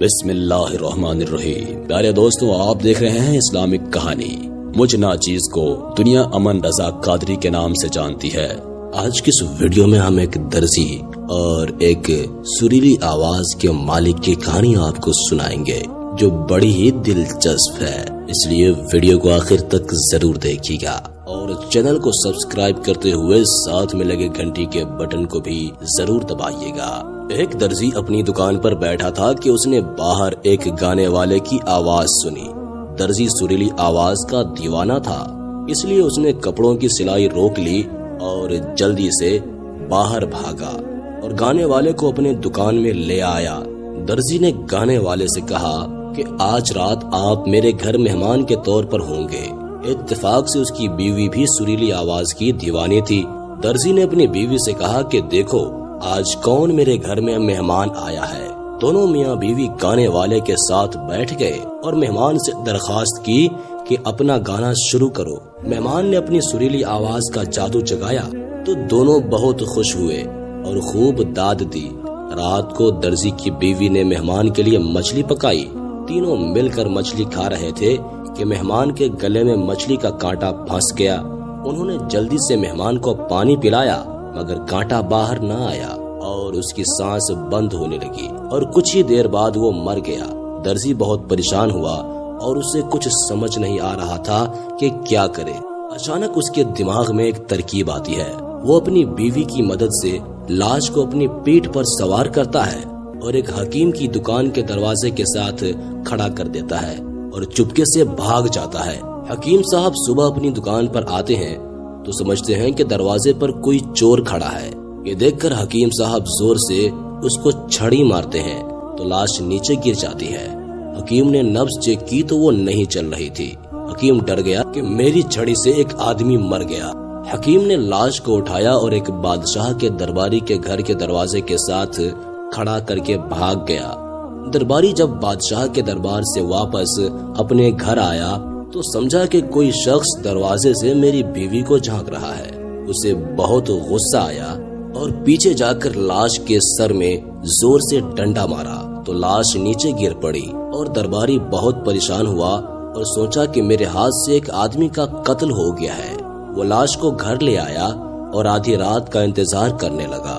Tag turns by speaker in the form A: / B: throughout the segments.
A: بسم اللہ الرحمن الرحیم۔ پیارے دوستو، آپ دیکھ رہے ہیں اسلامک کہانی۔ مجھ ناچیز کو دنیا امن رضا قادری کے نام سے جانتی ہے۔ آج کی اس ویڈیو میں ہم ایک درزی اور ایک سریلی آواز کے مالک کی کہانی آپ کو سنائیں گے جو بڑی ہی دلچسپ ہے، اس لیے ویڈیو کو آخر تک ضرور دیکھیے گا اور چینل کو سبسکرائب کرتے ہوئے ساتھ میں لگے گھنٹی کے بٹن کو بھی ضرور دبائیے گا۔ ایک درزی اپنی دکان پر بیٹھا تھا کہ اس نے باہر ایک گانے والے کی آواز سنی۔ درزی سریلی آواز کا دیوانہ تھا، اس لیے اس نے کپڑوں کی سلائی روک لی اور جلدی سے باہر بھاگا اور گانے والے کو اپنے دکان میں لے آیا۔ درزی نے گانے والے سے کہا کہ آج رات آپ میرے گھر مہمان کے طور پر ہوں گے۔ اتفاق سے اس کی بیوی بھی سریلی آواز کی دیوانی تھی۔ درزی نے اپنی بیوی سے کہا کہ دیکھو آج کون میرے گھر میں مہمان آیا ہے۔ دونوں میاں بیوی گانے والے کے ساتھ بیٹھ گئے اور مہمان سے درخواست کی کہ اپنا گانا شروع کرو۔ مہمان نے اپنی سریلی آواز کا جادو جگایا تو دونوں بہت خوش ہوئے اور خوب داد دی۔ رات کو درزی کی بیوی نے مہمان کے لیے مچھلی پکائی۔ تینوں مل کر مچھلی کھا رہے تھے کہ مہمان کے گلے میں مچھلی کا کانٹا پھنس گیا۔ انہوں نے جلدی سے مہمان کو پانی پلایا مگر کانٹا باہر نہ آیا اور اس کی سانس بند ہونے لگی اور کچھ ہی دیر بعد وہ مر گیا۔ درزی بہت پریشان ہوا اور اسے کچھ سمجھ نہیں آ رہا تھا کہ کیا کرے۔ اچانک اس کے دماغ میں ایک ترکیب آتی ہے۔ وہ اپنی بیوی کی مدد سے لاش کو اپنی پیٹھ پر سوار کرتا ہے اور ایک حکیم کی دکان کے دروازے کے ساتھ کھڑا کر دیتا ہے اور چپکے سے بھاگ جاتا ہے۔ حکیم صاحب صبح اپنی دکان پر آتے ہیں تو سمجھتے ہیں کہ دروازے پر کوئی چور کھڑا ہے۔ یہ دیکھ کر حکیم صاحب زور سے اس کو چھڑی مارتے ہیں تو لاش نیچے گر جاتی ہے۔ حکیم نے نبض چیک کی تو وہ نہیں چل رہی تھی۔ حکیم ڈر گیا کہ میری چھڑی سے ایک آدمی مر گیا۔ حکیم نے لاش کو اٹھایا اور ایک بادشاہ کے درباری کے گھر کے دروازے کے ساتھ کھڑا کر کے بھاگ گیا۔ درباری جب بادشاہ کے دربار سے واپس اپنے گھر آیا تو سمجھا کہ کوئی شخص دروازے سے میری بیوی کو جھانک رہا ہے۔ اسے بہت غصہ آیا اور پیچھے جا کر لاش کے سر میں زور سے ڈنڈا مارا تو لاش نیچے گر پڑی اور درباری بہت پریشان ہوا اور سوچا کہ میرے ہاتھ سے ایک آدمی کا قتل ہو گیا ہے۔ وہ لاش کو گھر لے آیا اور آدھی رات کا انتظار کرنے لگا۔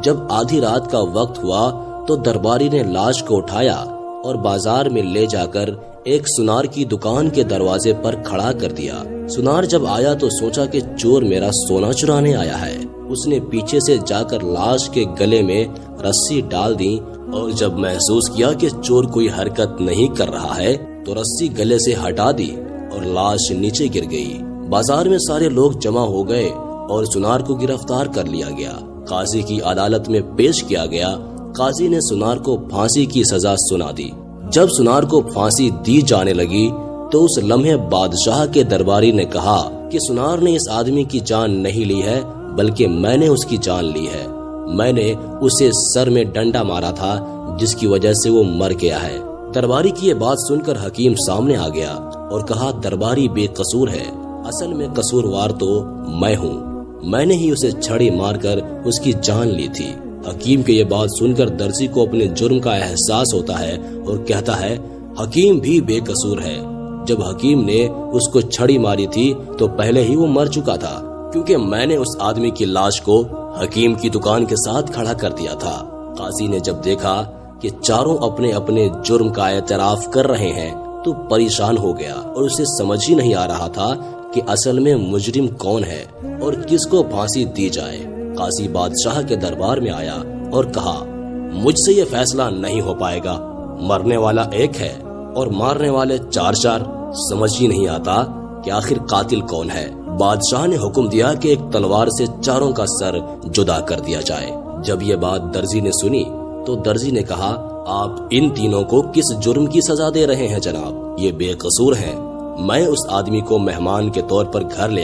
A: جب آدھی رات کا وقت ہوا تو درباری نے لاش کو اٹھایا اور بازار میں لے جا کر ایک سنار کی دکان کے دروازے پر کھڑا کر دیا۔ سنار جب آیا تو سوچا کہ چور میرا سونا چرانے آیا ہے۔ اس نے پیچھے سے جا کر لاش کے گلے میں رسی ڈال دی اور جب محسوس کیا کہ چور کوئی حرکت نہیں کر رہا ہے تو رسی گلے سے ہٹا دی اور لاش نیچے گر گئی۔ بازار میں سارے لوگ جمع ہو گئے اور سنار کو گرفتار کر لیا گیا۔ قاضی کی عدالت میں پیش کیا گیا۔ قاضی نے سنار کو پھانسی کی سزا سنا دی۔ جب سنار کو پھانسی دی جانے لگی تو اس لمحے بادشاہ کے درباری نے کہا کہ سنار نے اس آدمی کی جان نہیں لی ہے بلکہ میں نے اس کی جان لی ہے۔ میں نے اسے سر میں ڈنڈا مارا تھا جس کی وجہ سے وہ مر گیا ہے۔ درباری کی یہ بات سن کر حکیم سامنے آ گیا اور کہا درباری بے قصور ہے، اصل میں قصوروار تو میں ہوں، میں نے ہی اسے چھڑی مار کر اس کی جان لی تھی۔ حکیم کے یہ بات سن کر درزی کو اپنے جرم کا احساس ہوتا ہے اور کہتا ہے حکیم بھی بے قصور ہے۔ جب حکیم نے اس کو چھڑی ماری تھی تو پہلے ہی وہ مر چکا تھا کیونکہ میں نے اس آدمی کی لاش کو حکیم کی دکان کے ساتھ کھڑا کر دیا تھا۔ قاضی نے جب دیکھا کہ چاروں اپنے اپنے جرم کا اعتراف کر رہے ہیں تو پریشان ہو گیا اور اسے سمجھ ہی نہیں آ رہا تھا کہ اصل میں مجرم کون ہے اور کس کو پھانسی دی جائے۔ قاضی بادشاہ کے دربار میں آیا اور کہا مجھ سے یہ فیصلہ نہیں ہو پائے گا، مرنے والا ایک ہے اور مارنے والے چار چار، سمجھ ہی نہیں آتا کہ آخر قاتل کون ہے۔ بادشاہ نے حکم دیا کہ ایک تلوار سے چاروں کا سر جدا کر دیا جائے۔ جب یہ بات درزی نے سنی تو درزی نے کہا آپ ان تینوں کو کس جرم کی سزا دے رہے ہیں جناب؟ یہ بے قصور ہیں۔ میں اس آدمی کو مہمان کے طور پر گھر لے